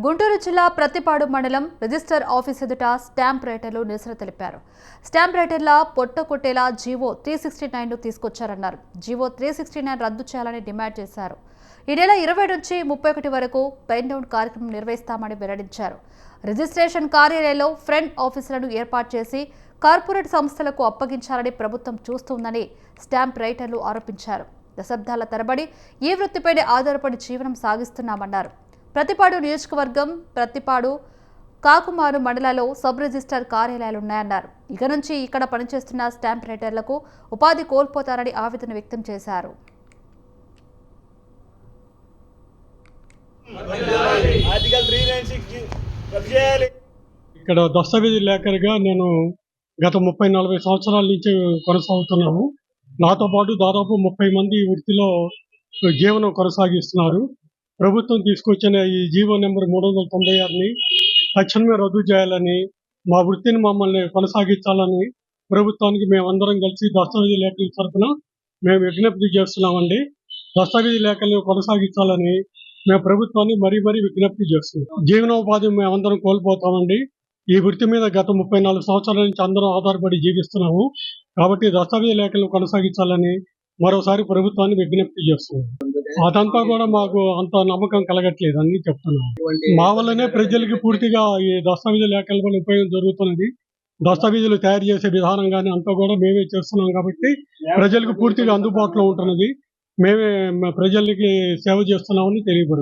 గుంటూరు జిల్లా ప్రతిపాడు మండలం register office ఎదుట స్టాంప్ రైటర్లు నిరసన తెలిపారు. స్టాంప్ రైటర్ల పొట్ట కొట్టేలా జీవో 369 తీసుకొచ్చారన్నారు. జీవో 369 రద్దు చేయాలని డిమాండ్ చేశారు. ఈ నెల 20 నుంచి 31 వరకు పెన్ డౌన్ కార్యక్రమం నిర్వహిస్తామని వెల్లడించారు. రిజిస్ట్రేషన్ కార్యాలయంలో ఫ్రంట్ ఆఫీసులను ఏర్పాటు చేసి కార్పొరేట్ సంస్థలకు అప్పగించాలని ప్రభుత్వం చూస్తోందని స్టాంప్ రైటర్లు ఆరోపించారు. దశాబ్దాల తరబడి ఈ వృత్తిపైనే ఆధారపడి జీవనం సాగిస్తున్నామన్నారు. ప్రతిపాడు నియోజకవర్గం ప్రతిపాడు కాకుమారు మండలాల్లో సబ్ రిజిస్టర్ కార్యాలయాలున్నాయన్నారు. ఇక నుంచి ఇక్కడ పనిచేస్తున్న స్టాంప్ రైటర్లకు ఉపాధి కోల్పోతారని ఆవేదన వ్యక్తం చేశారు. ఇక్కడ దస్తావేజీ లేఖరిగా నేను గత 30-40 సంవత్సరాల నుంచి కొనసాగుతున్నాము. నాతో పాటు దాదాపు 30 మంది వృత్తిలో జీవనం కొనసాగిస్తున్నారు. ప్రభుత్వం తీసుకొచ్చిన ఈ జీవో నెంబర్ 396ని తక్షణమే రద్దు చేయాలని, మా వృత్తిని మమ్మల్ని కొనసాగించాలని ప్రభుత్వానికి మేమందరం కలిసి దస్తావేజీ లేఖల తరఫున మేము విజ్ఞప్తి చేస్తున్నామండి. దస్తావేజీ లేఖలను కొనసాగించాలని మేము ప్రభుత్వాన్ని మరీ విజ్ఞప్తి చేస్తున్నాం. జీవనోపాధి మేమందరం కోల్పోతామండి. ఈ వృత్తి మీద గత 34 సంవత్సరాల నుంచి అందరం ఆధారపడి జీవిస్తున్నాము. కాబట్టి దస్తావేజీ లేఖలను కొనసాగించాలని మరోసారి ప్రభుత్వాన్ని విజ్ఞప్తి చేస్తున్నాం. అదంతా కూడా మాకు అంత నమ్మకం కలగట్లేదు అని చెప్తున్నాం. మా వల్లనే ప్రజలకి పూర్తిగా ఈ దస్తావేజీ లేఖల వల్ల ఉపయోగం జరుగుతున్నది. దస్తావేజీలు తయారు చేసే విధానం కానీ అంతా కూడా మేమే చేస్తున్నాం కాబట్టి ప్రజలకు పూర్తిగా అందుబాటులో ఉంటున్నది. మేమే ప్రజలకి సేవ చేస్తున్నామని తెలియపరుస్తున్నాం.